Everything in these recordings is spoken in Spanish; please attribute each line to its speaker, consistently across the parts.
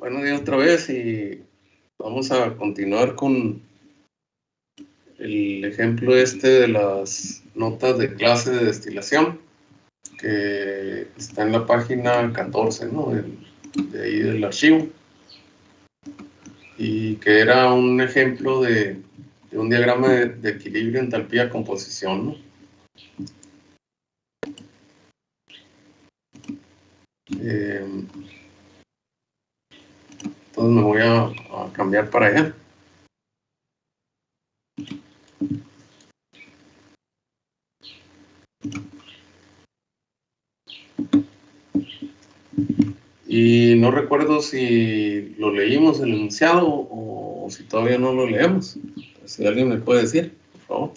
Speaker 1: Buenos días otra vez y vamos a continuar con el ejemplo de las notas de clase de destilación que está en la página 14, ¿no? de ahí del archivo, y que era un ejemplo de un diagrama de equilibrio, entalpía, composición, ¿no? Entonces me voy a cambiar para allá. Y no recuerdo si lo leímos el enunciado o si todavía no lo leemos. Si alguien me puede decir, por favor.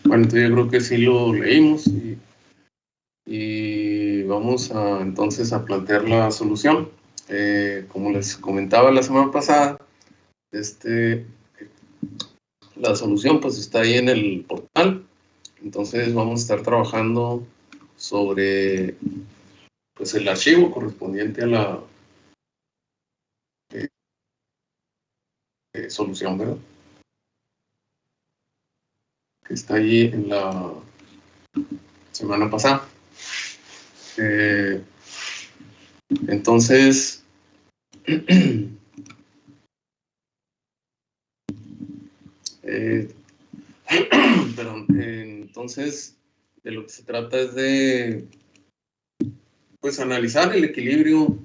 Speaker 1: Bueno, entonces yo creo que sí lo leímos y vamos entonces a plantear la solución. Como les comentaba la semana pasada, la solución pues está ahí en el portal. Entonces vamos a estar trabajando sobre pues el archivo correspondiente a la solución, ¿verdad? Que está allí en la semana pasada. Entonces, perdón, entonces de lo que se trata es de pues analizar el equilibrio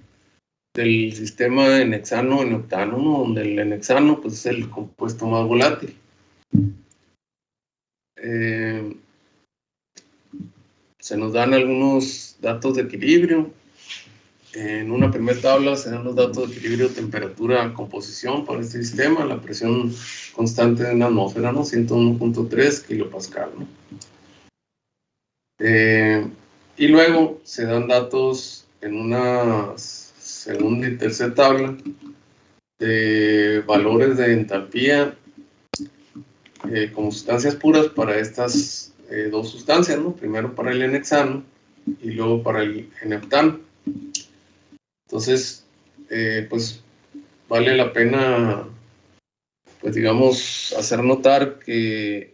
Speaker 1: del sistema en hexano en octano, ¿no? Donde el hexano pues es el compuesto más volátil. Se nos dan algunos datos de equilibrio. En una primera tabla se dan los datos de equilibrio, temperatura, composición para este sistema, la presión constante de una atmósfera, ¿no? 101.3 kilopascal, ¿no? Y luego se dan datos en una segunda y tercera tabla de valores de entalpía como sustancias puras para estas dos sustancias, ¿no? Primero para el N-hexano y luego para el N-heptano. Entonces, pues vale la pena, pues digamos, hacer notar que,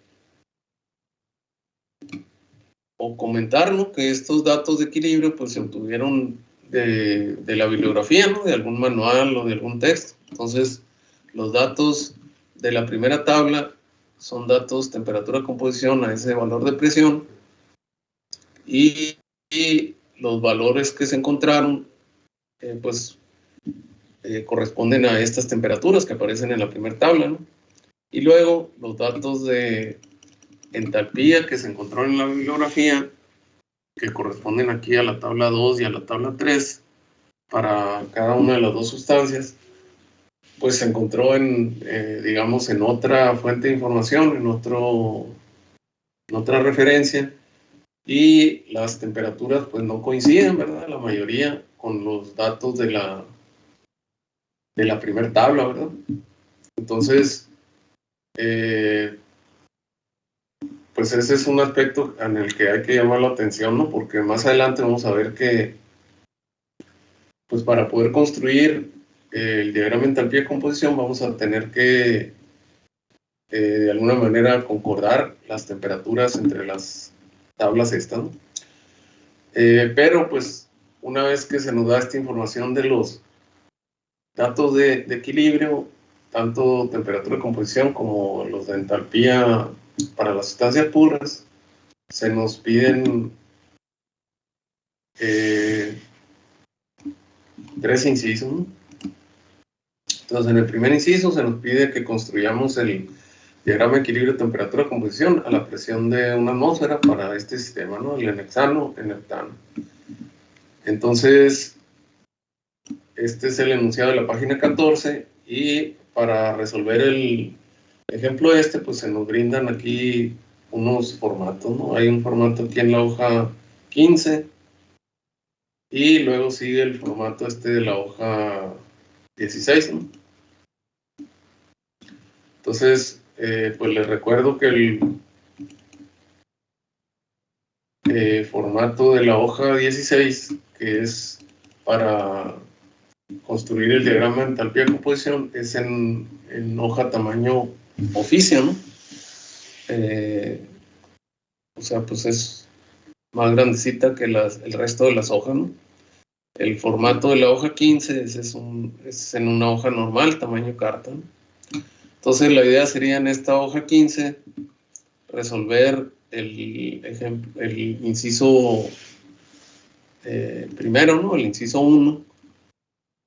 Speaker 1: o comentar, ¿no? Que estos datos de equilibrio pues se obtuvieron de la bibliografía, ¿no? De algún manual o de algún texto. Entonces, los datos de la primera tabla son datos temperatura, composición a ese valor de presión, y los valores que se encontraron pues corresponden a estas temperaturas que aparecen en la primera tabla, ¿no? Y luego los datos de entalpía que se encontraron en la bibliografía, que corresponden aquí a la tabla 2 y a la tabla 3 para cada una de las dos sustancias, pues se encontró digamos, en otra fuente de información, en otra referencia, y las temperaturas pues no coinciden, ¿verdad? La mayoría con los datos de la primera tabla, ¿verdad? Entonces, pues ese es un aspecto en el que hay que llamar la atención, ¿no? Porque más adelante vamos a ver que, pues para poder construir el diagrama de entalpía de composición, vamos a tener que, de alguna manera, concordar las temperaturas entre las tablas estas, ¿no? Pero, pues, una vez que se nos da esta información de los datos de equilibrio, tanto temperatura de composición como los de entalpía para las sustancias puras, se nos piden 3 incisos, ¿no? Entonces, en el primer inciso se nos pide que construyamos el diagrama de equilibrio temperatura-composición a la presión de una atmósfera para este sistema, ¿no? El N-hexano, N-heptano. Entonces, este es el enunciado de la página 14, y para resolver el ejemplo pues se nos brindan aquí unos formatos, ¿no? Hay un formato aquí en la hoja 15, Y luego sigue el formato de la hoja 16, ¿no? Entonces, pues les recuerdo que el formato de la hoja 16, que es para construir el diagrama de entalpía de composición, es en hoja tamaño oficio, ¿no? O sea, pues es más grandecita que el resto de las hojas, ¿no? El formato de la hoja 15 es en una hoja normal, tamaño carta, ¿no? Entonces la idea sería en esta hoja 15 resolver el inciso primero, ¿no? El inciso 1,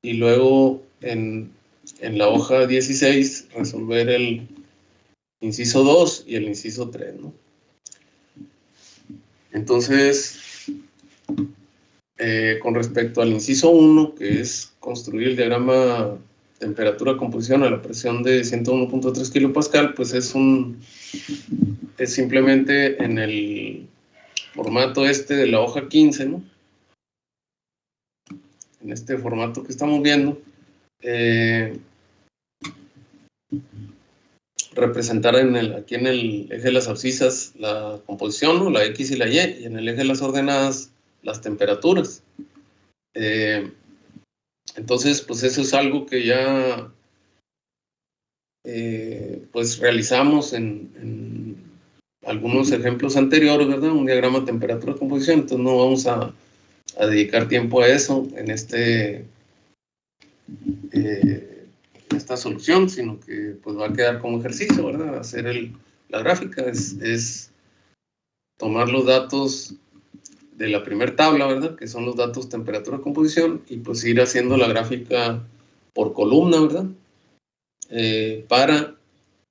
Speaker 1: y luego en la hoja 16 resolver el inciso 2 y el inciso 3, ¿no? Entonces, con respecto al inciso 1, que es construir el diagrama temperatura-composición a la presión de 101.3 kilopascal, pues es simplemente en el formato de la hoja 15, ¿no? En este formato que estamos viendo, representar aquí en el eje de las abscisas la composición, ¿no? La X y la Y, y en el eje de las ordenadas las temperaturas. Entonces, pues eso es algo que ya pues realizamos en algunos ejemplos anteriores, ¿verdad? Un diagrama de temperatura-composición, entonces no vamos a dedicar tiempo a eso en esta solución, sino que pues va a quedar como ejercicio, ¿verdad? Hacer la gráfica es tomar los datos de la primera tabla, ¿verdad? Que son los datos temperatura-composición, y pues ir haciendo la gráfica por columna, ¿verdad? Para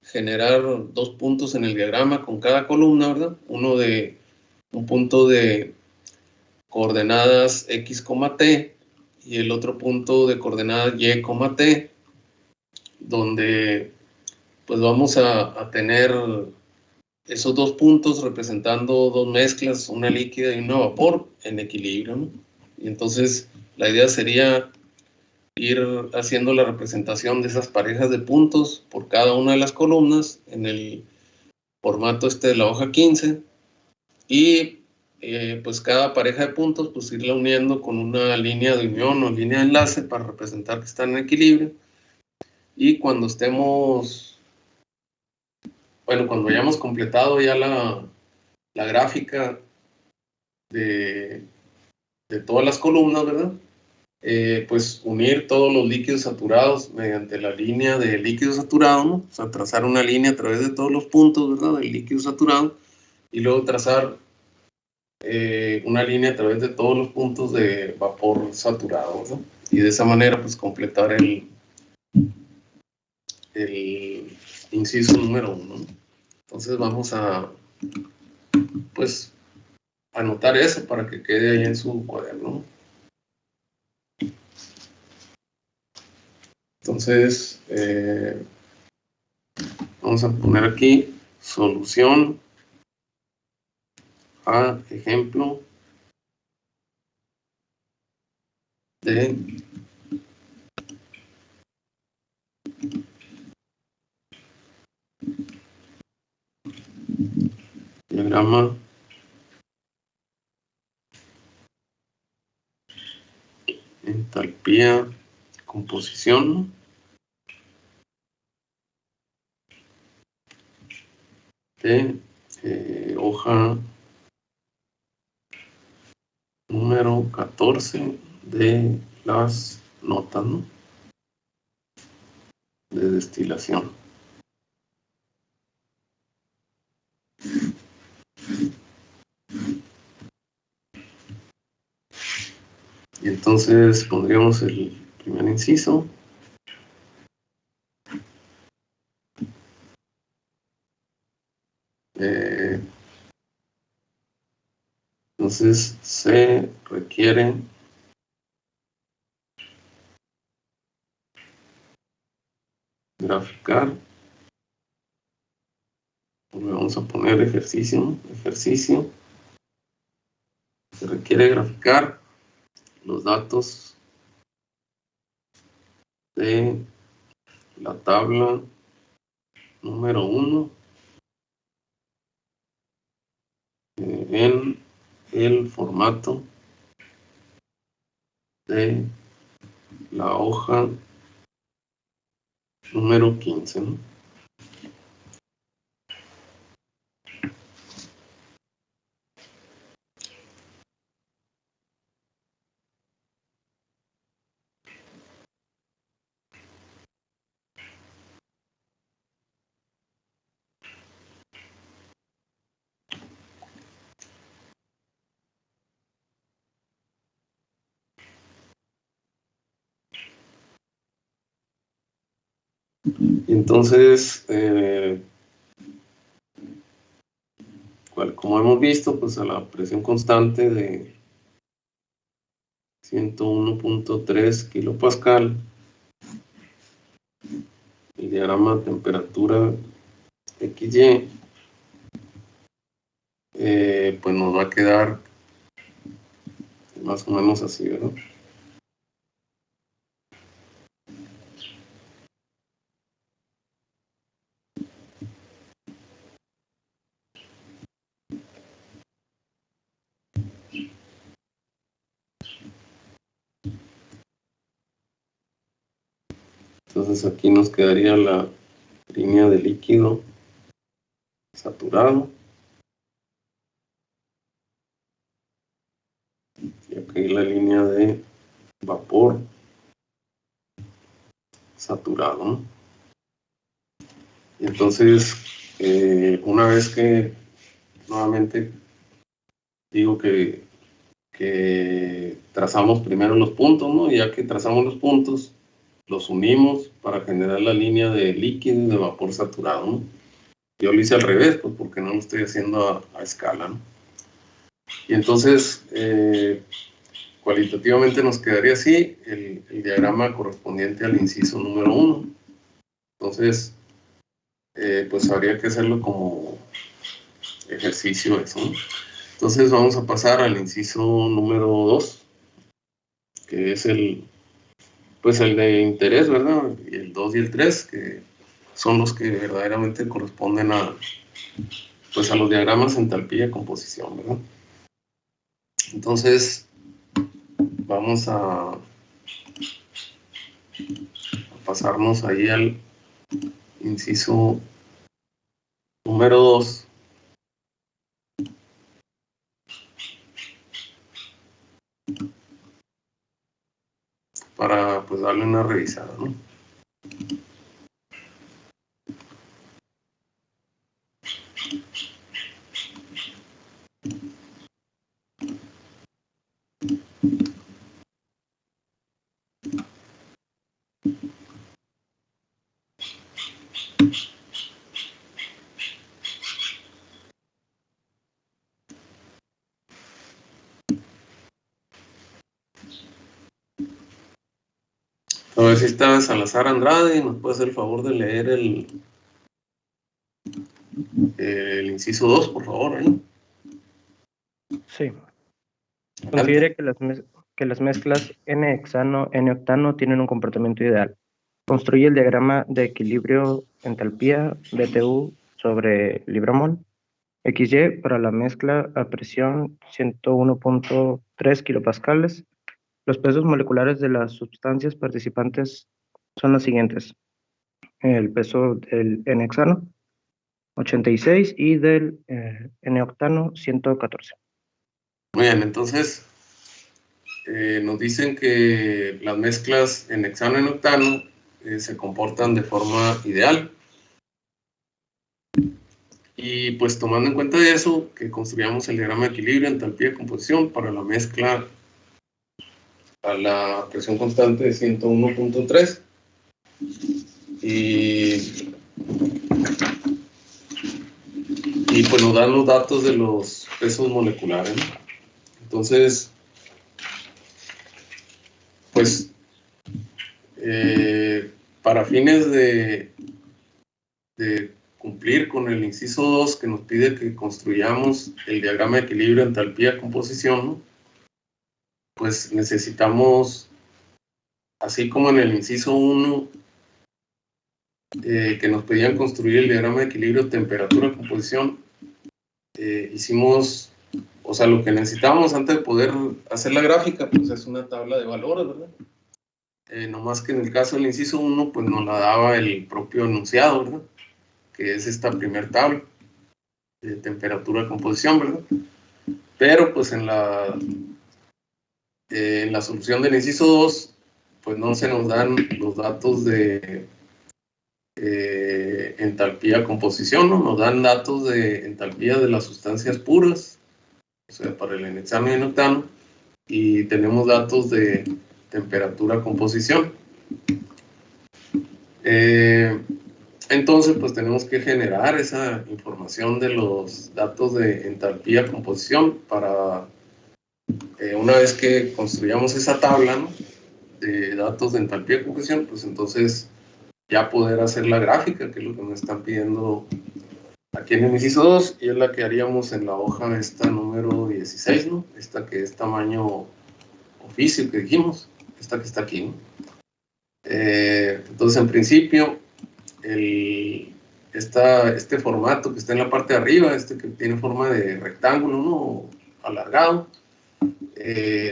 Speaker 1: generar 2 puntos en el diagrama con cada columna, ¿verdad? Un punto de coordenadas X, T, y el otro punto de coordenadas Y, T, donde pues vamos a tener esos 2 puntos representando 2 mezclas, una líquida y una vapor, en equilibrio, ¿no? Y entonces la idea sería ir haciendo la representación de esas parejas de puntos por cada una de las columnas en el formato de la hoja 15, y pues cada pareja de puntos pues irla uniendo con una línea de unión o línea de enlace para representar que están en equilibrio. Y cuando cuando hayamos completado ya la gráfica de todas las columnas, ¿verdad? Pues unir todos los líquidos saturados mediante la línea de líquido saturado, ¿no? O sea, trazar una línea a través de todos los puntos, ¿verdad? Del líquido saturado, y luego trazar una línea a través de todos los puntos de vapor saturado, ¿no? Y de esa manera pues completar el inciso número 1, ¿no? Entonces vamos a pues anotar eso para que quede ahí en su cuaderno. Entonces vamos a poner aquí solución a ejemplo de diagrama entalpía composición de hoja número 14 de las notas, ¿no? De destilación. Y entonces pondríamos el primer inciso. Entonces se requiere graficar. Le vamos a poner ejercicio, ¿no? Ejercicio. Se requiere graficar los datos de la tabla número 1 en el formato de la hoja número 15, ¿no? Entonces, como hemos visto, pues a la presión constante de 101.3 kilopascal, el diagrama de temperatura XY, pues nos va a quedar más o menos así, ¿verdad? Entonces aquí nos quedaría la línea de líquido saturado. Y aquí la línea de vapor saturado, ¿no? Y entonces, una vez que nuevamente digo que trazamos primero los puntos, ¿no? Y ya que trazamos los puntos, los unimos para generar la línea de líquido y de vapor saturado, ¿no? Yo lo hice al revés, pues porque no lo estoy haciendo a escala, ¿no? Y entonces, cualitativamente nos quedaría así el diagrama correspondiente al inciso número 1. Entonces, pues habría que hacerlo como ejercicio eso, ¿no? Entonces vamos a pasar al inciso número 2, que es pues el de interés, ¿verdad? Y el 2 y el 3, que son los que verdaderamente corresponden pues a los diagramas entalpía y composición, ¿verdad? Entonces, vamos a pasarnos ahí al inciso número 2. Para pues darle una revisada, ¿no? A ver si está Salazar Andrade, nos puede hacer el favor de leer el inciso 2, por favor, ¿eh?
Speaker 2: Sí. Considere que las mezclas N-hexano, N-octano tienen un comportamiento ideal. Construye el diagrama de equilibrio entalpía BTU sobre Libra-mol XY para la mezcla a presión 101.3 kilopascales. Los pesos moleculares de las sustancias participantes son los siguientes. El peso del N-hexano, 86, y del N-octano, 114.
Speaker 1: Muy bien, entonces nos dicen que las mezclas en hexano y en octano se comportan de forma ideal. Y pues tomando en cuenta eso, que construyamos el diagrama de equilibrio, entalpía y composición para la mezcla a la presión constante de 101.3. Y pues nos dan los datos de los pesos moleculares, ¿no? Entonces, pues, para fines de cumplir con el inciso 2 que nos pide que construyamos el diagrama de equilibrio, entalpía, composición, ¿no? pues necesitamos, así como en el inciso 1, que nos pedían construir el diagrama de equilibrio, temperatura, composición, hicimos, o sea, lo que necesitábamos antes de poder hacer la gráfica, pues es una tabla de valores, ¿verdad? No más que en el caso del inciso 1, pues nos la daba el propio enunciado, ¿verdad? Que es esta primer tabla de temperatura, composición, ¿verdad? Pero pues en la solución del inciso 2, pues no se nos dan los datos de entalpía, composición, ¿no? Nos dan datos de entalpía de las sustancias puras, o sea, para el n-hexano y n-octano, y tenemos datos de temperatura, composición. Entonces, pues tenemos que generar esa información de los datos de entalpía, composición, para una vez que construyamos esa tabla, ¿no?, de datos de entalpía, composición, pues entonces ya poder hacer la gráfica, que es lo que me están pidiendo aquí en el inciso 2, y es la que haríamos en la hoja esta número 16, ¿no? Esta que es tamaño oficio que dijimos, esta que está aquí, ¿no? Entonces, en principio, este formato que está en la parte de arriba, este que tiene forma de rectángulo, ¿no?, alargado,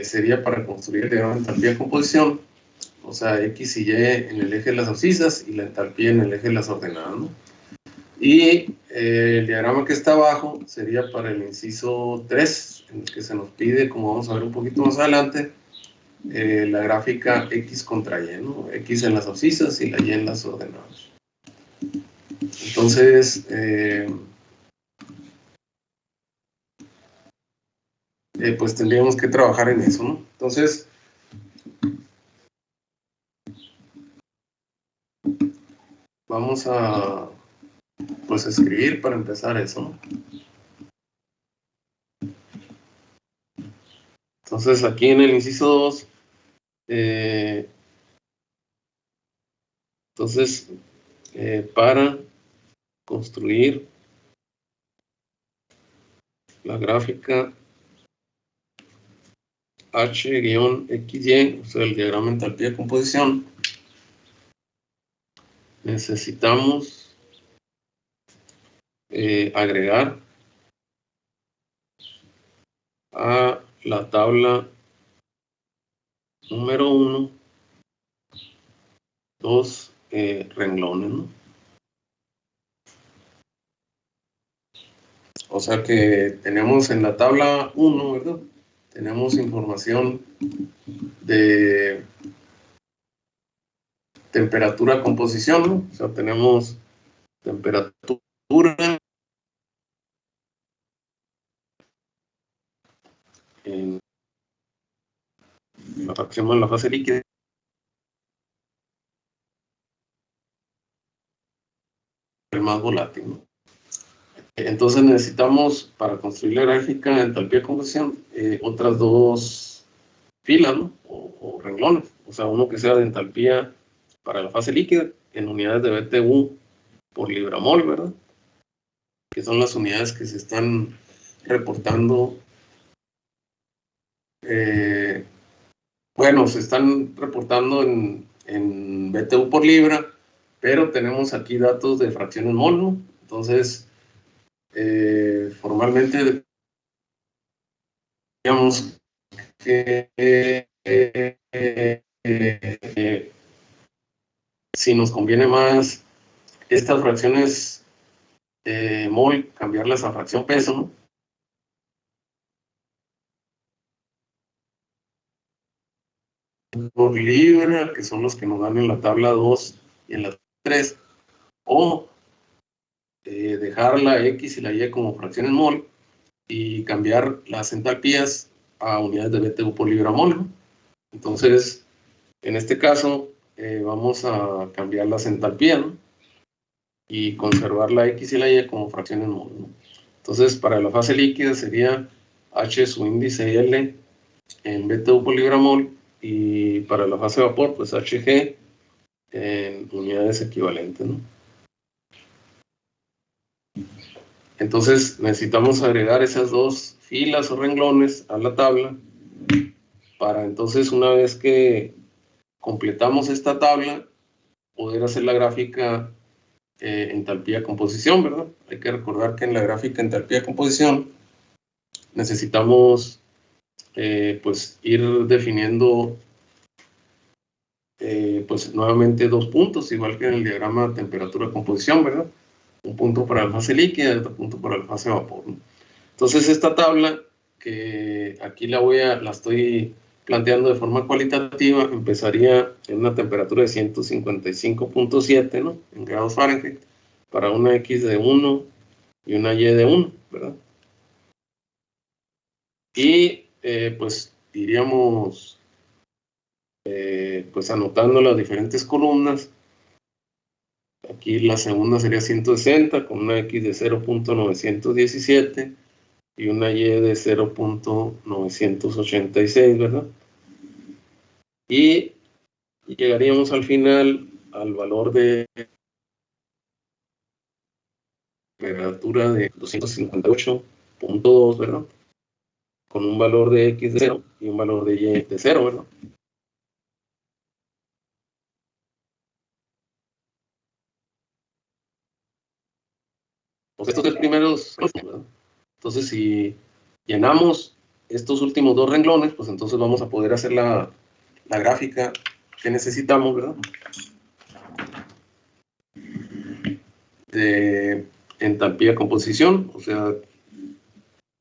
Speaker 1: sería para construir el diagrama de entalpía de composición, o sea, X y Y en el eje de las abscisas y la entalpía en el eje de las ordenadas, ¿no? Y el diagrama que está abajo sería para el inciso 3, en el que se nos pide, como vamos a ver un poquito más adelante, la gráfica X contra Y, ¿no? X en las abscisas y la Y en las ordenadas. Entonces, pues tendríamos que trabajar en eso, ¿no? Entonces, vamos a, pues, escribir para empezar eso, ¿no? Entonces, aquí en el inciso 2, entonces, para construir la gráfica H-XY, o sea, el diagrama de entalpía de composición, necesitamos agregar a la tabla número 1 dos renglones, ¿no? O sea que tenemos en la tabla 1, ¿verdad? Tenemos información de temperatura, composición, ¿no? O sea, tenemos temperatura en la fracción en la fase líquida, el más volátil, ¿no? Entonces necesitamos, para construir la gráfica de entalpía de composición, otras dos filas, ¿no?, o renglones. O sea, uno que sea de entalpía para la fase líquida en unidades de BTU por libra-mol, ¿verdad?, que son las unidades que se están reportando. Bueno, se están reportando en BTU por libra, pero tenemos aquí datos de fracciones mol, ¿no? Entonces, formalmente, digamos que si nos conviene más estas fracciones mol, cambiarlas a fracción peso, ¿no?, por libra, que son los que nos dan en la tabla 2 y en la 3, o dejar la X y la Y como fracciones mol y cambiar las entalpías a unidades de BTU por libra mol, ¿no? Entonces, en este caso, vamos a cambiar las entalpías, ¿no?, y conservar la X y la Y como fracciones mol, ¿no? Entonces, para la fase líquida sería H su índice L en BTU por libra mol, y para la fase de vapor, pues HG en unidades equivalentes, ¿no? Entonces necesitamos agregar esas dos filas o renglones a la tabla para entonces, una vez que completamos esta tabla, poder hacer la gráfica entalpía-composición, ¿verdad? Hay que recordar que en la gráfica entalpía-composición necesitamos pues ir definiendo pues nuevamente dos puntos, igual que en el diagrama de temperatura-composición, ¿verdad? Un punto para la fase líquida y otro punto para la fase vapor, ¿no? Entonces esta tabla, que aquí la estoy planteando de forma cualitativa, empezaría en una temperatura de 155.7, ¿no? En grados Fahrenheit, para una X de 1 y una Y de 1, ¿verdad? Y pues iríamos pues anotando las diferentes columnas. Aquí la segunda sería 160 con una X de 0.917 y una Y de 0.986, ¿verdad? Y llegaríamos al final al valor de temperatura de 258.2, ¿verdad? Con un valor de X de 0 y un valor de Y de 0, ¿verdad? Pues estos tres primeros, ¿verdad? Entonces, si llenamos estos últimos dos renglones, pues entonces vamos a poder hacer la gráfica que necesitamos, ¿verdad? De entalpía composición. O sea,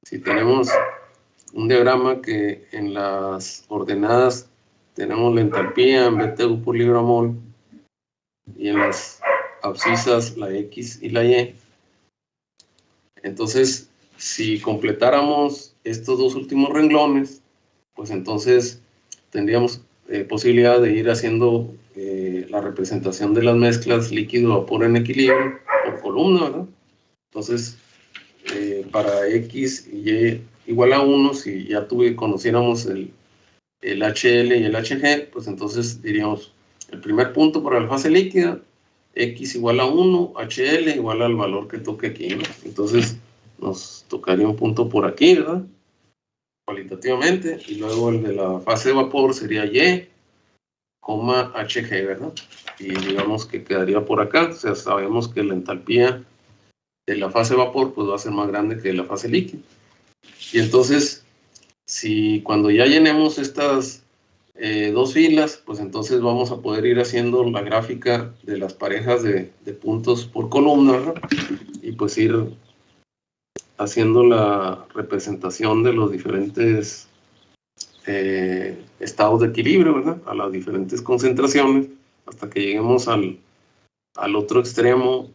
Speaker 1: si tenemos un diagrama que en las ordenadas tenemos la entalpía en BTU por libra mol y en las abscisas la X y la Y. Entonces, si completáramos estos dos últimos renglones, pues entonces tendríamos posibilidad de ir haciendo la representación de las mezclas líquido-vapor en equilibrio por columna, ¿verdad? Entonces, para X y Y igual a 1, si ya conociéramos el HL y el HG, pues entonces diríamos el primer punto para la fase líquida, X igual a 1, HL igual al valor que toque aquí, ¿no? Entonces nos tocaría un punto por aquí, ¿verdad? Cualitativamente, y luego el de la fase de vapor sería Y, HG, ¿verdad? Y digamos que quedaría por acá. O sea, sabemos que la entalpía de la fase de vapor pues va a ser más grande que la fase líquida. Y entonces, si cuando ya llenemos estas dos filas, pues entonces vamos a poder ir haciendo la gráfica de las parejas de puntos por columna, ¿verdad? Y pues ir haciendo la representación de los diferentes estados de equilibrio, ¿verdad? A las diferentes concentraciones, hasta que lleguemos al otro extremo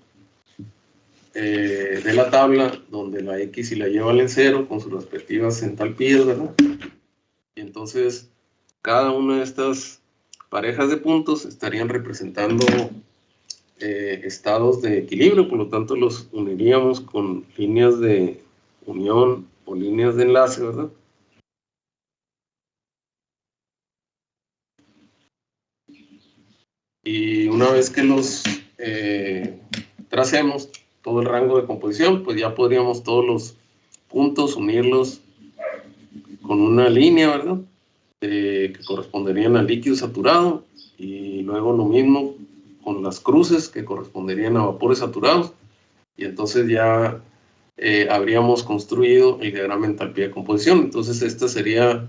Speaker 1: de la tabla, donde la X y la Y valen 0 con sus respectivas entalpías, ¿verdad? Y entonces cada una de estas parejas de puntos estarían representando estados de equilibrio, por lo tanto los uniríamos con líneas de unión o líneas de enlace, ¿verdad? Y una vez que los tracemos todo el rango de composición, pues ya podríamos todos los puntos unirlos con una línea, ¿verdad? Que corresponderían al líquido saturado, y luego lo mismo con las cruces que corresponderían a vapores saturados, y entonces ya habríamos construido el diagrama de entalpía de composición. Entonces este sería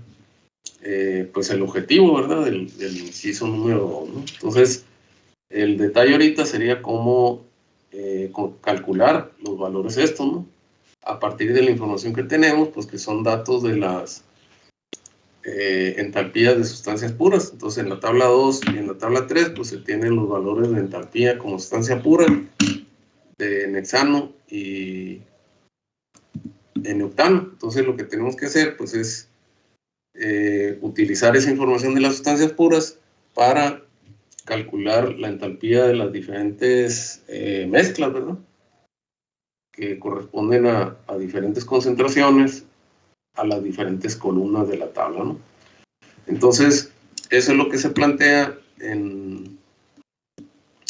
Speaker 1: pues el objetivo, ¿verdad? Del inciso número 2, ¿no? Entonces el detalle ahorita sería cómo calcular los valores estos, ¿no? A partir de la información que tenemos, pues que son datos de las entalpías de sustancias puras. Entonces en la tabla 2 y en la tabla 3, pues se tienen los valores de entalpía como sustancia pura, de en hexano y en octano. Entonces lo que tenemos que hacer, pues es utilizar esa información de las sustancias puras para calcular la entalpía de las diferentes mezclas, ¿verdad? Que corresponden a diferentes concentraciones, a las diferentes columnas de la tabla, ¿no? Entonces, eso es lo que se plantea en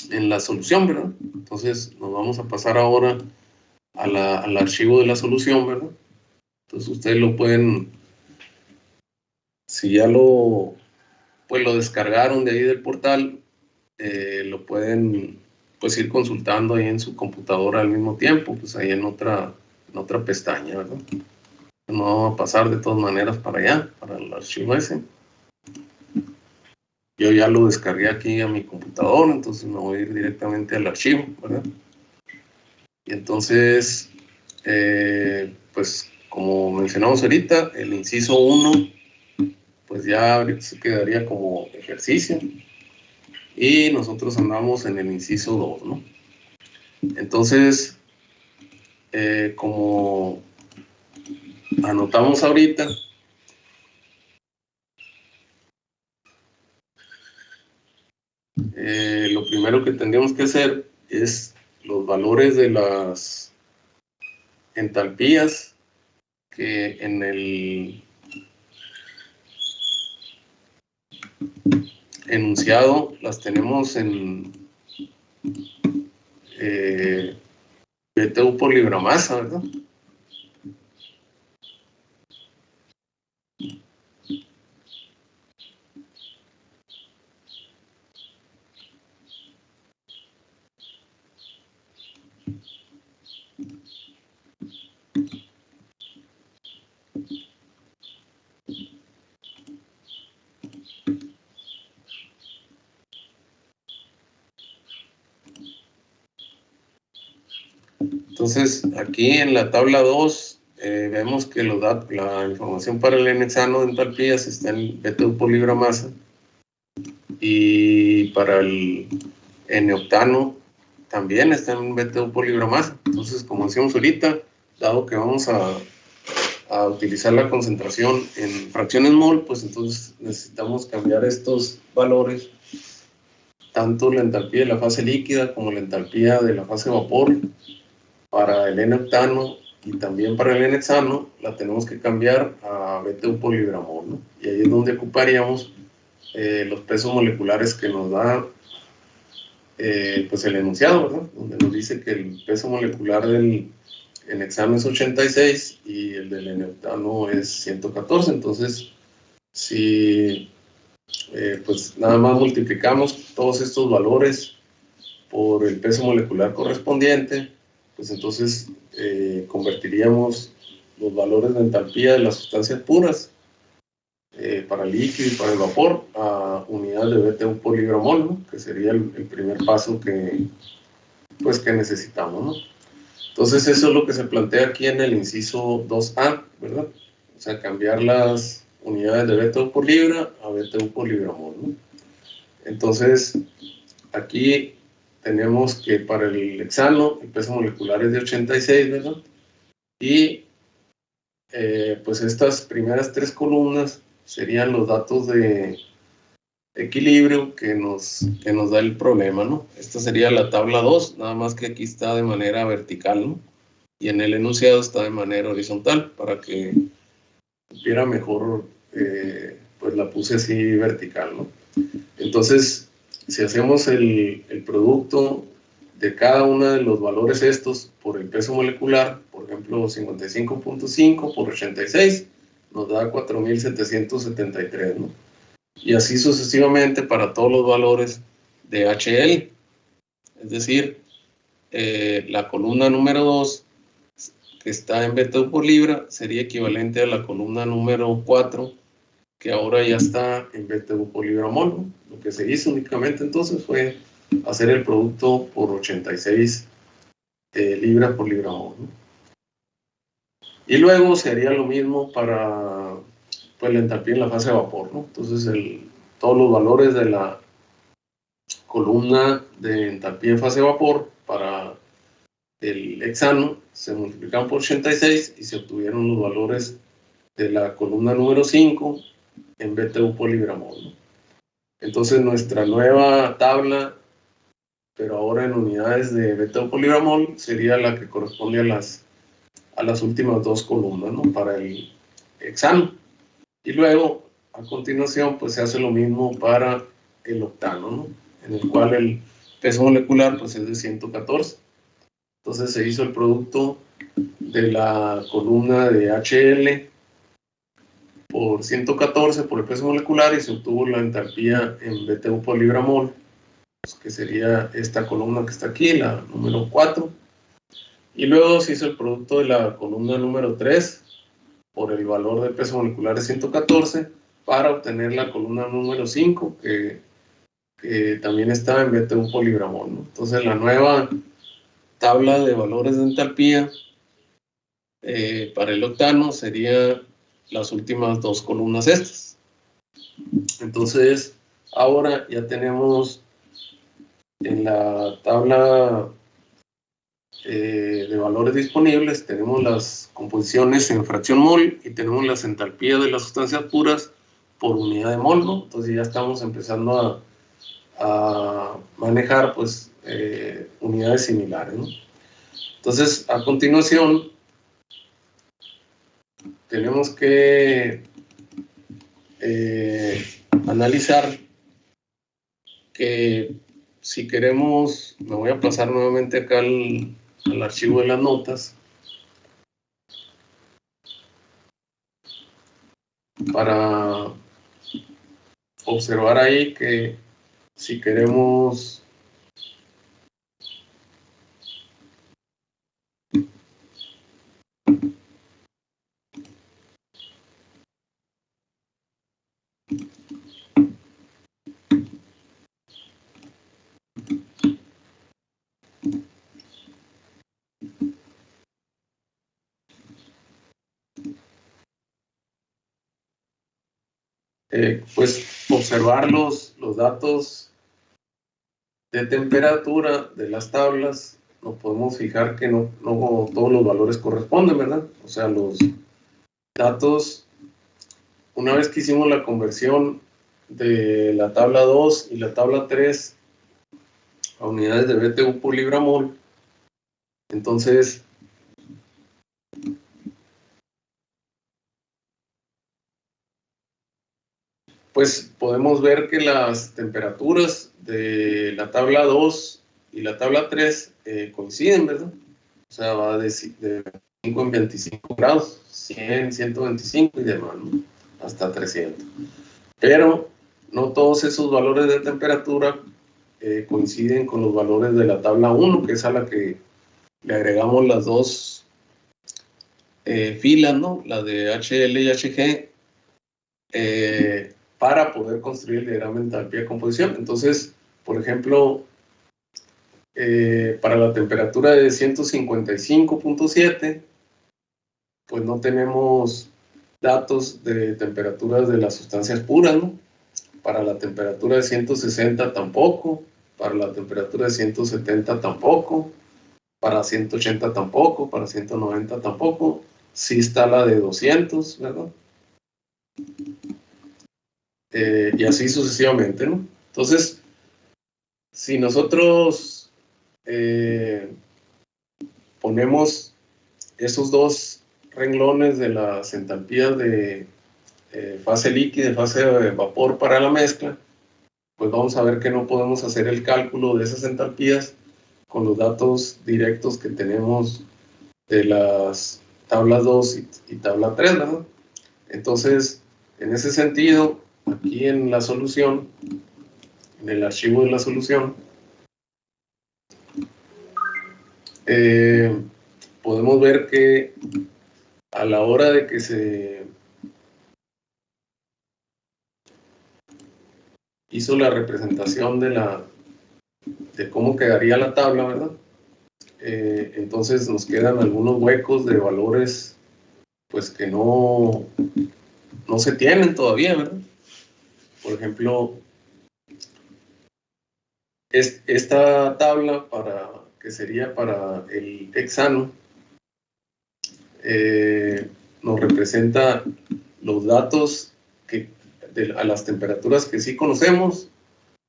Speaker 1: la solución, ¿verdad? Entonces, nos vamos a pasar ahora al archivo de la solución, ¿verdad? Entonces, ustedes lo pueden Si ya lo descargaron de ahí del portal, lo pueden pues ir consultando ahí en su computadora al mismo tiempo, pues ahí en otra pestaña, ¿verdad? No va a pasar de todas maneras para allá, para el archivo ese. Yo ya lo descargué aquí a mi computadora, entonces me voy a ir directamente al archivo, ¿verdad? Y entonces, pues como mencionamos ahorita, el inciso 1, pues ya se quedaría como ejercicio. Y nosotros andamos en el inciso 2, ¿no? Entonces, como anotamos ahorita, lo primero que tendríamos que hacer es los valores de las entalpías que en el enunciado las tenemos en BTU por libramasa, ¿verdad? Entonces, aquí en la tabla 2, vemos que la información para el N-hexano de entalpías está en BTU por libramasa, y para el N-octano también está en BTU por libramasa. Entonces, como decíamos ahorita, dado que vamos a utilizar la concentración en fracciones mol, pues entonces necesitamos cambiar estos valores, tanto la entalpía de la fase líquida como la entalpía de la fase vapor. Para el N-octano y también para el N-hexano la tenemos que cambiar a BTU por libramol, ¿no? Y ahí es donde ocuparíamos los pesos moleculares que nos da pues el enunciado, ¿verdad? Donde nos dice que el peso molecular del N-hexano es 86 y el del N-octano es 114. Entonces, si pues nada más multiplicamos todos estos valores por el peso molecular correspondiente, pues entonces convertiríamos los valores de entalpía de las sustancias puras para el líquido y para el vapor a unidades de BTU por libramol, ¿no? Que sería el primer paso que necesitamos, ¿no? Entonces eso es lo que se plantea aquí en el inciso 2A, ¿verdad? O sea, cambiar las unidades de BTU por libra a BTU por libramol, ¿no? Entonces, aquí tenemos que para el hexano el peso molecular es de 86, ¿verdad? Y pues estas primeras 3 columnas serían los datos de equilibrio que nos da el problema, ¿no? Esta sería la tabla 2, nada más que aquí está de manera vertical, ¿no? Y en el enunciado está de manera horizontal, para que viera mejor, pues la puse así vertical, ¿no? Entonces, si hacemos el producto de cada uno de los valores estos por el peso molecular, por ejemplo 55.5 por 86, nos da 4.773, ¿no? Y así sucesivamente para todos los valores de HL. Es decir, la columna número 2, que está en BTU por libra, sería equivalente a la columna número 4, que ahora ya está en BTU por libramol, ¿no? Lo que se hizo únicamente entonces fue hacer el producto por 86 libras por libramol, ¿no? Y luego se haría lo mismo para pues, la entalpía en la fase de vapor, ¿no? Entonces todos los valores de la columna de entalpía en fase de vapor para el hexano se multiplican por 86 y se obtuvieron los valores de la columna número 5 en BTU por libramol, ¿no? Entonces nuestra nueva tabla, pero ahora en unidades de BTU por libramol, sería la que corresponde a las últimas 2 columnas, ¿no? Para el hexano. Y luego, a continuación, pues se hace lo mismo para el octano, ¿no? En el cual el peso molecular pues es de 114. Entonces se hizo el producto de la columna de HL por 114 por el peso molecular y se obtuvo la entalpía en BTU por libra-mol, pues, que sería esta columna que está aquí, la número 4. Y luego se hizo el producto de la columna número 3 por el valor de peso molecular de 114 para obtener la columna número 5, que también está en BTU por libra-mol, ¿no? Entonces la nueva tabla de valores de entalpía para el octano sería las últimas dos columnas estas. Entonces ahora ya tenemos en la tabla de valores disponibles, tenemos las composiciones en fracción mol y tenemos las entalpías de las sustancias puras por unidad de mol, ¿no? Entonces ya estamos empezando a manejar, pues, unidades similares, ¿no? Entonces, a continuación, tenemos que analizar que si queremos, me voy a pasar nuevamente acá al archivo de las notas para observar ahí que si queremos pues observar los datos de temperatura de las tablas, nos podemos fijar que no todos los valores corresponden, ¿verdad? O sea, los datos, una vez que hicimos la conversión de la tabla 2 y la tabla 3 a unidades de BTU por libra-mol, entonces pues podemos ver que las temperaturas de la tabla 2 y la tabla 3 coinciden, ¿verdad? O sea, va de 5 en 25 grados, 100, 125 y demás, ¿no? Hasta 300. Pero no todos esos valores de temperatura coinciden con los valores de la tabla 1, que es a la que le agregamos las dos filas, ¿no? La de HL y HG, para poder construir el diagrama de entalpía de composición. Entonces, por ejemplo, para la temperatura de 155.7, pues no tenemos datos de temperaturas de las sustancias puras, ¿no? Para la temperatura de 160 tampoco, para la temperatura de 170 tampoco, para 180 tampoco, para 190 tampoco. Sí está la de 200, ¿verdad? Y así sucesivamente, ¿no? Entonces, si nosotros ponemos esos dos renglones de las entalpías de fase líquida y fase de vapor para la mezcla, pues vamos a ver que no podemos hacer el cálculo de esas entalpías con los datos directos que tenemos de las tablas 2 y tabla 3, ¿verdad? Entonces, en ese sentido, aquí en la solución, en el archivo de la solución, podemos ver que a la hora de que se hizo la representación de cómo quedaría la tabla, ¿verdad? Entonces nos quedan algunos huecos de valores pues que no se tienen todavía, ¿verdad? Por ejemplo, esta tabla que sería para el hexano nos representa los datos a las temperaturas que sí conocemos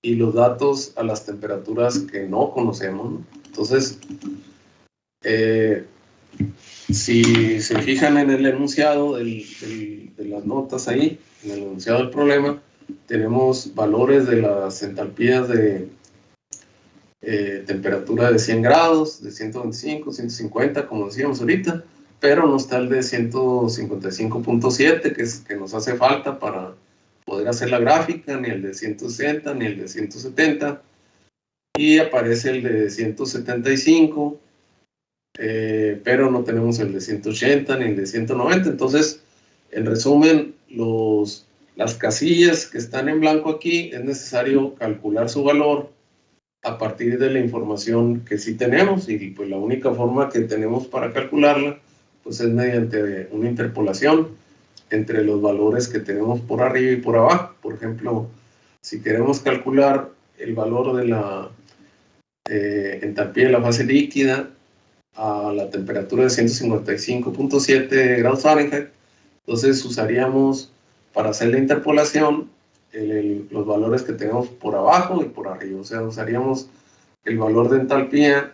Speaker 1: y los datos a las temperaturas que no conocemos, ¿no? Entonces, si se fijan en el enunciado de las notas ahí, en el enunciado del problema, tenemos valores de las entalpías de temperatura de 100 grados, de 125, 150, como decíamos ahorita, pero no está el de 155.7, que nos hace falta para poder hacer la gráfica, ni el de 160, ni el de 170, y aparece el de 175, pero no tenemos el de 180 ni el de 190. Entonces, en resumen, las casillas que están en blanco aquí, es necesario calcular su valor a partir de la información que sí tenemos, y pues la única forma que tenemos para calcularla pues es mediante una interpolación entre los valores que tenemos por arriba y por abajo. Por ejemplo, si queremos calcular el valor de la entalpía de la fase líquida a la temperatura de 155.7 grados Fahrenheit, entonces usaríamos para hacer la interpolación los valores que tenemos por abajo y por arriba. O sea, usaríamos el valor de entalpía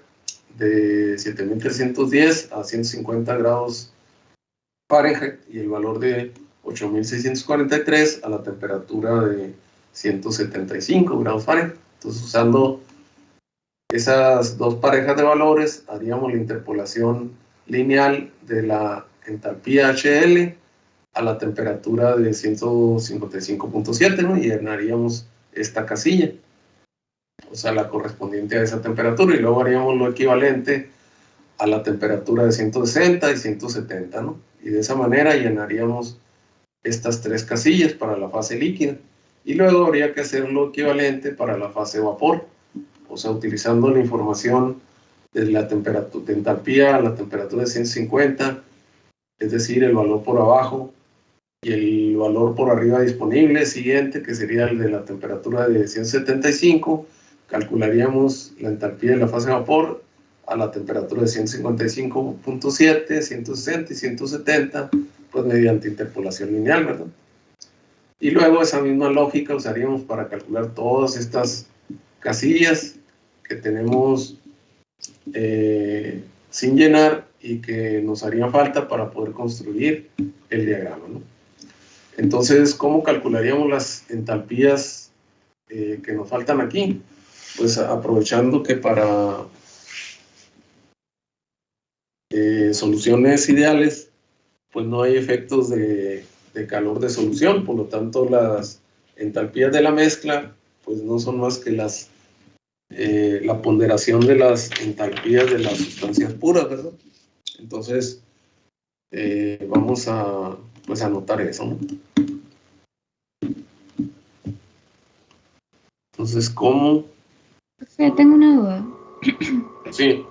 Speaker 1: de 7310 a 150 grados Fahrenheit y el valor de 8643 a la temperatura de 175 grados Fahrenheit. Entonces, usando esas dos parejas de valores, haríamos la interpolación lineal de la entalpía HL a la temperatura de 155.7, ¿no? Y llenaríamos esta casilla, o sea, la correspondiente a esa temperatura, y luego haríamos lo equivalente a la temperatura de 160 y 170, ¿no? Y de esa manera llenaríamos estas tres casillas para la fase líquida, y luego habría que hacer lo equivalente para la fase vapor, o sea, utilizando la información de la temperatura de entalpía a la temperatura de 150, es decir, el valor por abajo y el valor por arriba disponible siguiente, que sería el de la temperatura de 175, calcularíamos la entalpía de la fase vapor a la temperatura de 155.7, 160 y 170, pues mediante interpolación lineal, ¿verdad? Y luego esa misma lógica usaríamos para calcular todas estas casillas que tenemos sin llenar y que nos harían falta para poder construir el diagrama, ¿no? Entonces, ¿cómo calcularíamos las entalpías que nos faltan aquí? Pues aprovechando que para soluciones ideales, pues no hay efectos de calor de solución, por lo tanto las entalpías de la mezcla pues no son más que la ponderación de las entalpías de las sustancias puras, ¿verdad? Entonces vamos a pues anotar eso, ¿no? Entonces, ¿cómo?
Speaker 3: Profe, tengo una duda.
Speaker 1: Sí.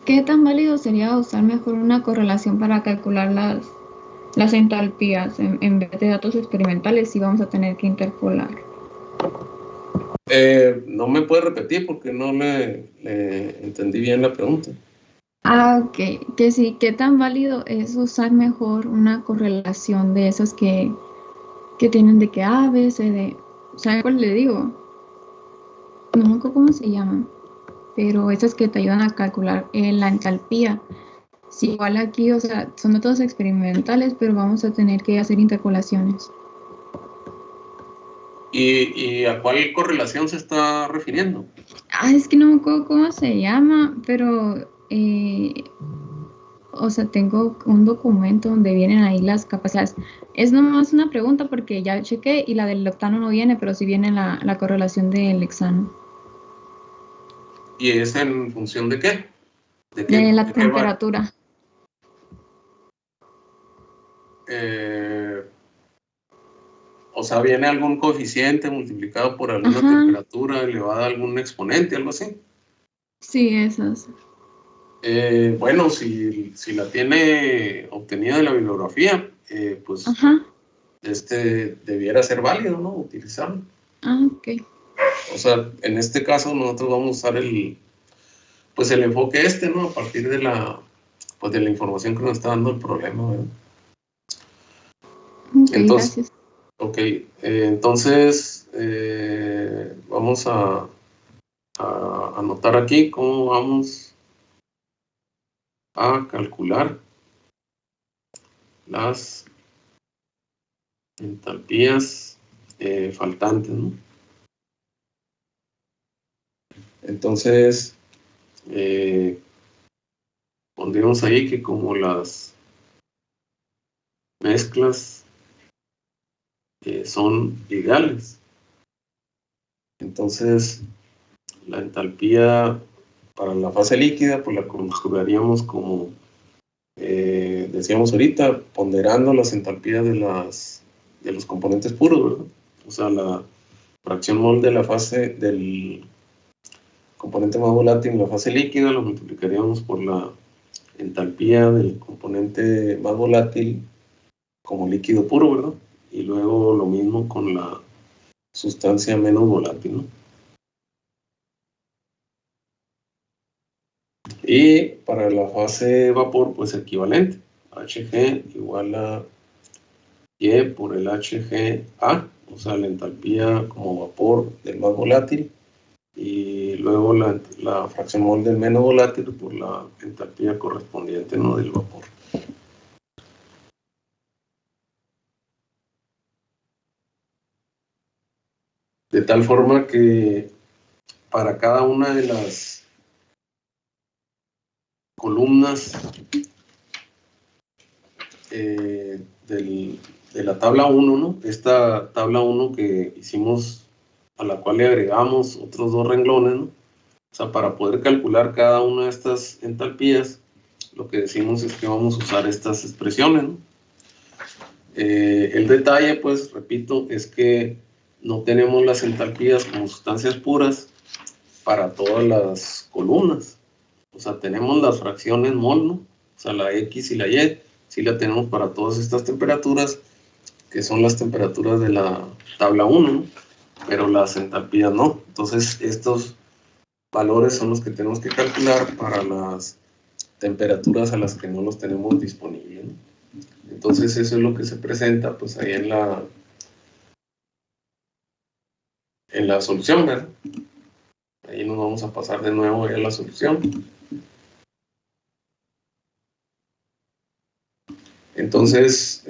Speaker 3: ¿Qué tan válido sería usar mejor una correlación para calcular las entalpías en vez de datos experimentales si vamos a tener que interpolar?
Speaker 1: No me puede repetir porque no le entendí bien la pregunta.
Speaker 3: Ok. Que sí, ¿qué tan válido es usar mejor una correlación de esas que tienen de que A, B, C, D? ¿Sabe cuál le digo? No me acuerdo cómo se llaman, pero esas que te ayudan a calcular la entalpía. Sí, igual aquí, o sea, son métodos experimentales, pero vamos a tener que hacer interpolaciones.
Speaker 1: ¿Y a cuál correlación se está refiriendo?
Speaker 3: Es que no me acuerdo cómo se llama, pero, o sea, tengo un documento donde vienen ahí las capacidades. Es nomás una pregunta porque ya chequé y la del octano no viene, pero sí viene la correlación del hexano.
Speaker 1: ¿Y es en función de qué?
Speaker 3: De la
Speaker 1: ¿De qué va?
Speaker 3: temperatura.
Speaker 1: O sea, ¿viene algún coeficiente multiplicado por alguna
Speaker 3: Ajá,
Speaker 1: temperatura elevada a algún exponente, algo así?
Speaker 3: sí, esas.
Speaker 1: Bueno, si la tiene obtenida de la bibliografía, pues
Speaker 3: Ajá,
Speaker 1: debiera ser válido, ¿no? Utilizarlo.
Speaker 3: ok.
Speaker 1: O sea, en este caso nosotros vamos a usar pues el enfoque ¿no? A partir de pues de la información que nos está dando el problema, ¿verdad?
Speaker 3: Ok,
Speaker 1: Entonces,
Speaker 3: gracias.
Speaker 1: ok, entonces vamos a anotar aquí cómo vamos a calcular las entalpías faltantes, ¿no? Entonces, pondríamos ahí que como las mezclas son ideales, entonces la entalpía para la fase líquida pues la conjugaríamos como decíamos ahorita, ponderando las entalpías de los componentes puros, ¿verdad? O sea, la fracción mol de la fase del componente más volátil en la fase líquida lo multiplicaríamos por la entalpía del componente más volátil como líquido puro, ¿verdad? Y luego lo mismo con la sustancia menos volátil, ¿no? Y para la fase vapor, pues equivalente. Hg igual a Y por el HGA, o sea, la entalpía como vapor del más volátil, y luego la fracción mol del menos volátil por la entalpía correspondiente, ¿no?, del vapor. De tal forma que para cada una de las columnas de la tabla 1, ¿no? Esta tabla 1 que hicimos, a la cual le agregamos otros dos renglones, ¿no? O sea, para poder calcular cada una de estas entalpías, lo que decimos es que vamos a usar estas expresiones, ¿no? El detalle, pues, repito, es que no tenemos las entalpías como sustancias puras para todas las columnas. O sea, tenemos las fracciones mol, ¿no? O sea, la X y la Y, sí la tenemos para todas estas temperaturas, que son las temperaturas de la tabla 1, ¿no? Pero las entalpías no. Entonces, estos valores son los que tenemos que calcular para las temperaturas a las que no los tenemos disponibles, ¿no? Entonces eso es lo que se presenta pues ahí en la solución, ¿verdad? Ahí nos vamos a pasar de nuevo a la solución. Entonces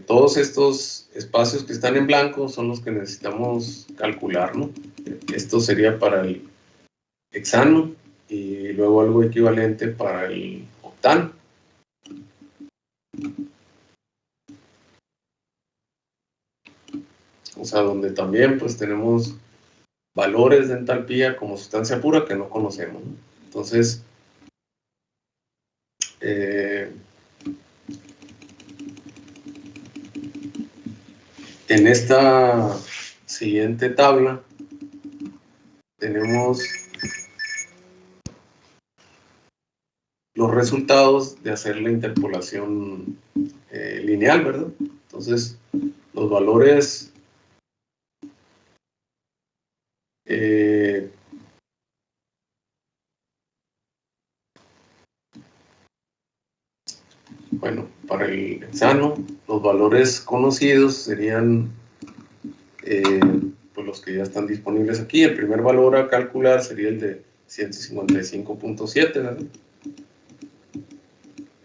Speaker 1: todos estos espacios que están en blanco son los que necesitamos calcular, ¿no? Esto sería para el hexano y luego algo equivalente para el octano. O sea, donde también pues tenemos valores de entalpía como sustancia pura que no conocemos, ¿no? Entonces, en esta siguiente tabla tenemos los resultados de hacer la interpolación lineal, ¿verdad? Entonces, los valores bueno, para el hexano, los valores conocidos serían pues los que ya están disponibles aquí. El primer valor a calcular sería el de 155.7, ¿verdad?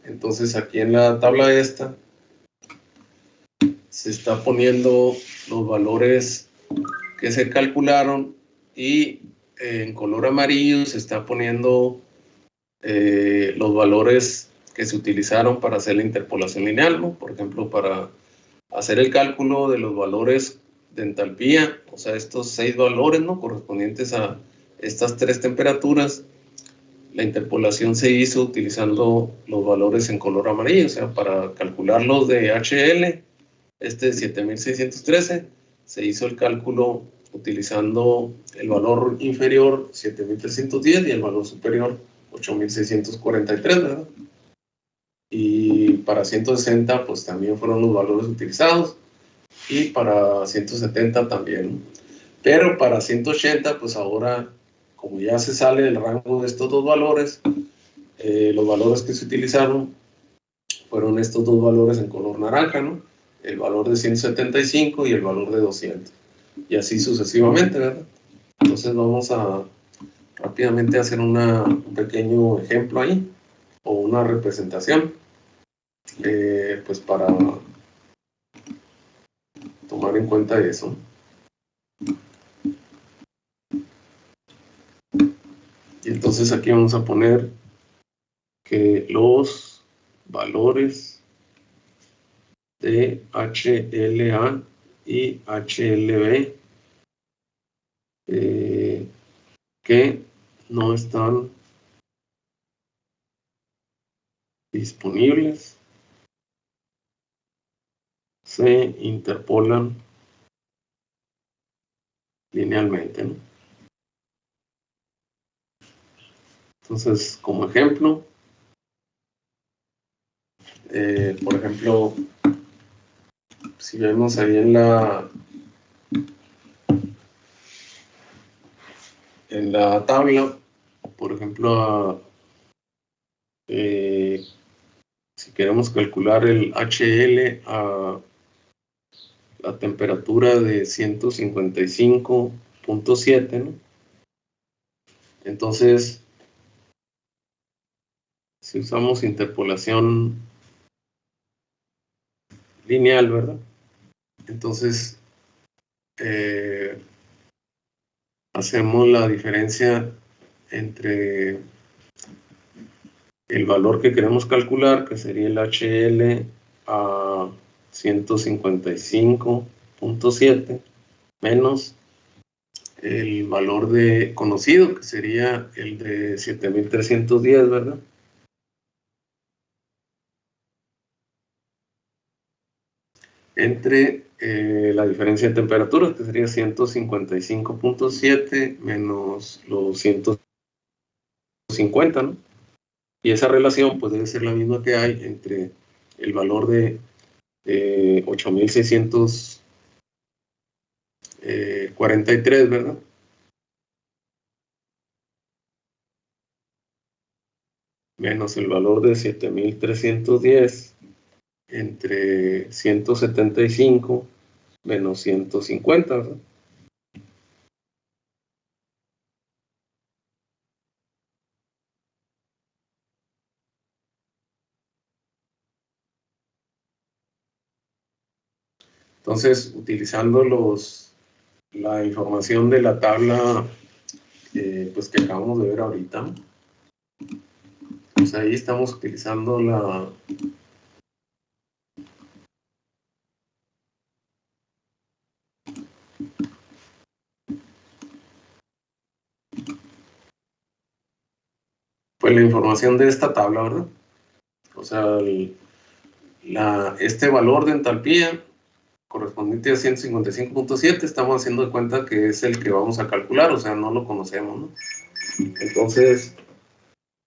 Speaker 1: Entonces aquí en la tabla esta se está poniendo los valores que se calcularon y en color amarillo se está poniendo los valores que se utilizaron para hacer la interpolación lineal, ¿no? Por ejemplo, para hacer el cálculo de los valores de entalpía, o sea, estos 6 valores, ¿no?, correspondientes a estas 3 temperaturas, la interpolación se hizo utilizando los valores en color amarillo, o sea, para calcular los de HL, este 7613, se hizo el cálculo utilizando el valor inferior 7310 y el valor superior 8643, ¿verdad? Y para 160 pues también fueron los valores utilizados y para 170 también. Pero para 180 pues ahora, como ya se sale del rango de estos dos valores, los valores que se utilizaron fueron estos dos valores en color naranja, ¿no? El valor de 175 y el valor de 200. Y así sucesivamente, ¿verdad? Entonces vamos a rápidamente hacer un pequeño ejemplo ahí, o una representación, pues para tomar en cuenta eso. Y entonces aquí vamos a poner que los valores de HLA y HLB que no están disponibles se interpolan linealmente, ¿no? Entonces, como ejemplo, por ejemplo, si vemos ahí en la tabla, por ejemplo, si queremos calcular el HL a la temperatura de 155.7, ¿no? Entonces, si usamos interpolación lineal, ¿verdad? Entonces, hacemos la diferencia entre el valor que queremos calcular, que sería el HL a 155.7, menos el valor de conocido, que sería el de 7310, ¿verdad? Entre la diferencia de temperaturas, que sería 155.7 menos los 150, ¿no? Y esa relación pues debe ser la misma que hay entre el valor de 8643, ¿verdad? Menos el valor de 7310 entre 175 menos 150, ¿verdad? Entonces, utilizando la información de la tabla pues que acabamos de ver ahorita, pues ahí estamos utilizando pues la información de esta tabla, ¿verdad? O sea, este valor de entalpía correspondiente a 155.7, estamos haciendo de cuenta que es el que vamos a calcular, o sea, no lo conocemos, ¿no? Entonces,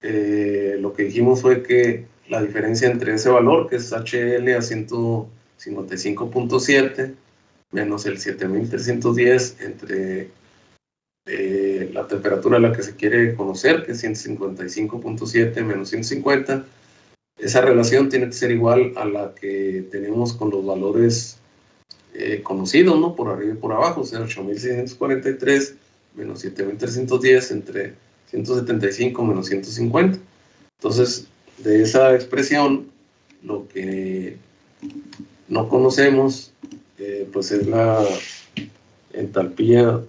Speaker 1: lo que dijimos fue que la diferencia entre ese valor, que es HL a 155.7, menos el 7310 entre la temperatura a la que se quiere conocer, que es 155.7 menos 150, esa relación tiene que ser igual a la que tenemos con los valores conocidos, ¿no? Por arriba y por abajo, o sea, 8643 menos 7310 entre 175 menos 150. Entonces, de esa expresión, lo que no conocemos, pues es la entalpía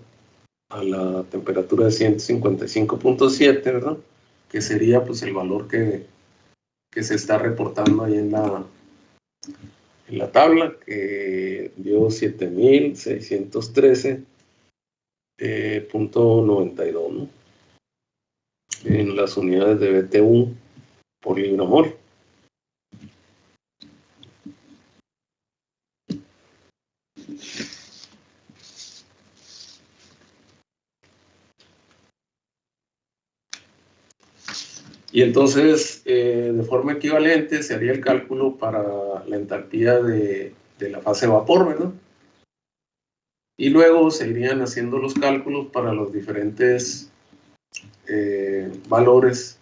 Speaker 1: a la temperatura de 155.7, ¿verdad? Que sería pues el valor que se está reportando ahí en la tabla, que dio 7613.92, ¿no? En las unidades de BTU por libra mol. Y entonces, de forma equivalente, se haría el cálculo para la entalpía de la fase de vapor, ¿verdad? Y luego se irían haciendo los cálculos para los diferentes valores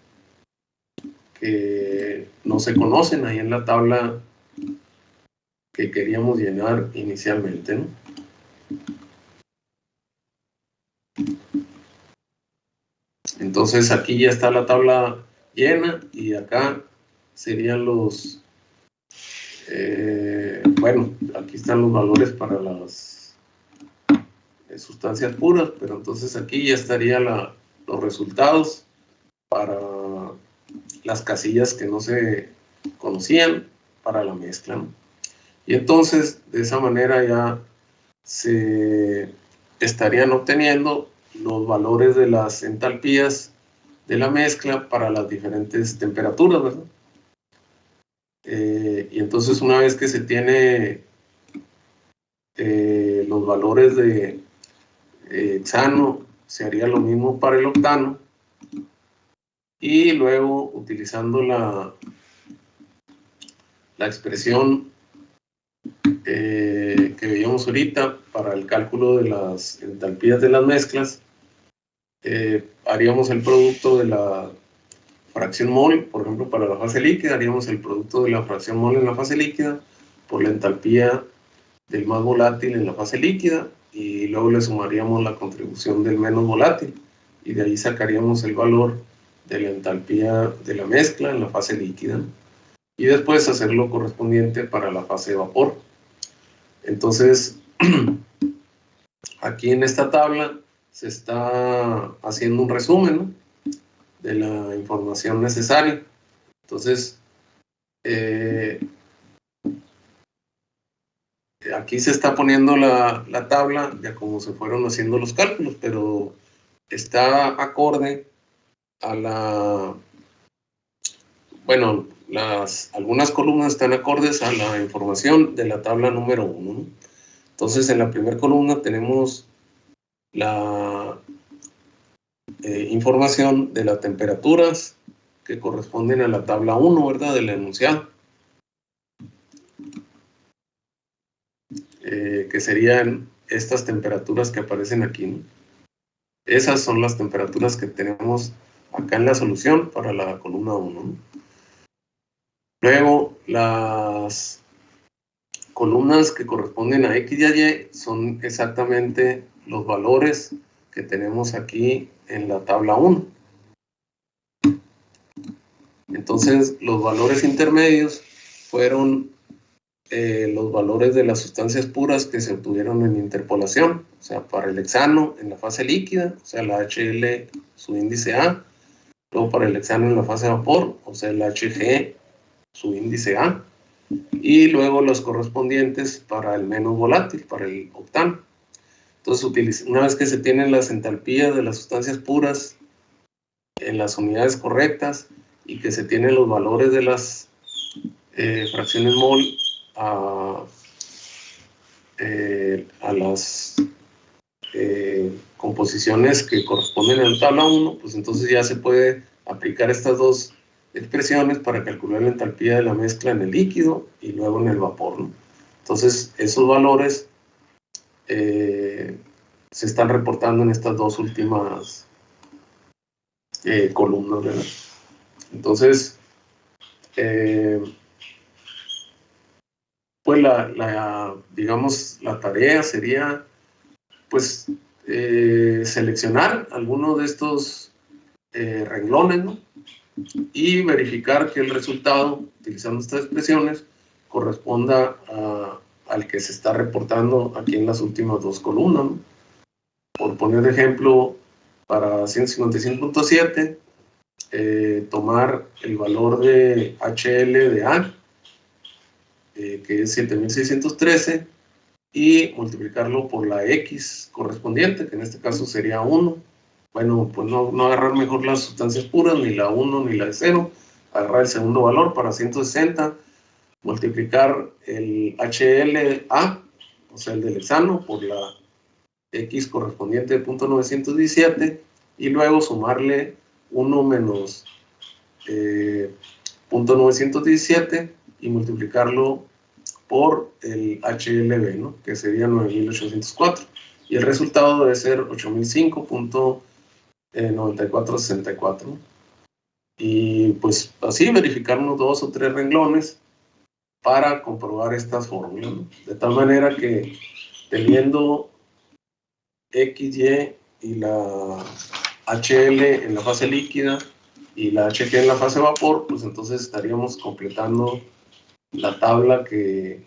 Speaker 1: que no se conocen ahí en la tabla que queríamos llenar inicialmente, ¿no? Entonces aquí ya está la tabla llena y acá serían los, bueno, aquí están los valores para las sustancias puras, pero entonces aquí ya estarían los resultados para las casillas que no se conocían para la mezcla, ¿no? Y entonces, de esa manera ya se estarían obteniendo los valores de las entalpías de la mezcla para las diferentes temperaturas, ¿verdad? Y entonces, una vez que se tiene los valores de hexano, se haría lo mismo para el octano, y luego, utilizando la expresión que veíamos ahorita para el cálculo de las entalpías de las mezclas, haríamos el producto de la fracción mol, por ejemplo, para la fase líquida, haríamos el producto de la fracción mol en la fase líquida por la entalpía del más volátil en la fase líquida, y luego le sumaríamos la contribución del menos volátil, y de ahí sacaríamos el valor de la entalpía de la mezcla en la fase líquida, y después hacer lo correspondiente para la fase de vapor. Entonces, aquí en esta tabla se está haciendo un resumen, ¿no?, de la información necesaria. Entonces, aquí se está poniendo la tabla de cómo se fueron haciendo los cálculos, pero está acorde a la... Bueno, algunas columnas están acordes a la información de la tabla número 1, ¿no? Entonces, en la primera columna tenemos la información de las temperaturas que corresponden a la tabla 1, ¿verdad?, del enunciado. Que serían estas temperaturas que aparecen aquí, ¿no? Esas son las temperaturas que tenemos acá en la solución para la columna 1, ¿no? Luego, las columnas que corresponden a X y a Y son exactamente los valores que tenemos aquí en la tabla 1. Entonces, los valores intermedios fueron los valores de las sustancias puras que se obtuvieron en interpolación, o sea, para el hexano en la fase líquida, o sea, la HL, su índice A, luego para el hexano en la fase de vapor, o sea, el HG, su índice A, y luego los correspondientes para el menos volátil, para el octano. Entonces, una vez que se tienen las entalpías de las sustancias puras en las unidades correctas y que se tienen los valores de las fracciones mol a las composiciones que corresponden a la tabla 1, pues entonces ya se puede aplicar estas dos expresiones para calcular la entalpía de la mezcla en el líquido y luego en el vapor, ¿no? Entonces, esos valores se están reportando en estas dos últimas columnas, ¿verdad? Entonces, pues digamos, la tarea sería, pues, seleccionar alguno de estos renglones, ¿no?, y verificar que el resultado, utilizando estas expresiones, corresponda al que se está reportando aquí en las últimas dos columnas, ¿no? Por poner ejemplo, para 155.7, tomar el valor de HL de A, que es 7613, y multiplicarlo por la X correspondiente, que en este caso sería 1. Bueno, pues no agarrar mejor las sustancias puras, ni la 1 ni la de 0, agarrar el segundo valor para 160, multiplicar el HLA, o sea, el del hexano, por la X correspondiente de 0.917, y luego sumarle 1 menos 0.917 y multiplicarlo por el HLB, ¿no?, que sería 9804, y el resultado debe ser 8005.9464, ¿no? Y pues así verificar unos 2 o 3 renglones para comprobar estas fórmulas, ¿no? De tal manera que teniendo XY y la HL en la fase líquida y la HG en la fase vapor, pues entonces estaríamos completando la tabla que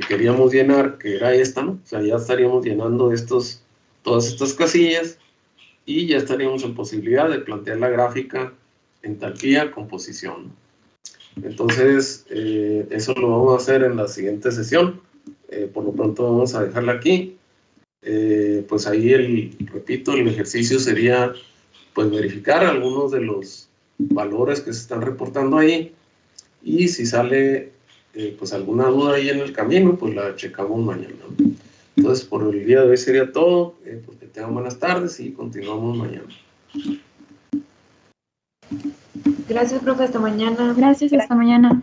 Speaker 1: queríamos llenar, que era esta, ¿no? O sea, ya estaríamos llenando todas estas casillas, y ya estaríamos en posibilidad de plantear la gráfica entalpía, composición. Entonces, eso lo vamos a hacer en la siguiente sesión. Por lo pronto vamos a dejarla aquí. Pues ahí, repito, el ejercicio sería pues verificar algunos de los valores que se están reportando ahí, y si sale pues alguna duda ahí en el camino, pues la checamos mañana. Entonces, por el día de hoy sería todo. Pues que tengan buenas tardes y continuamos mañana.
Speaker 4: Gracias, profe, hasta mañana.
Speaker 3: Gracias, hasta mañana.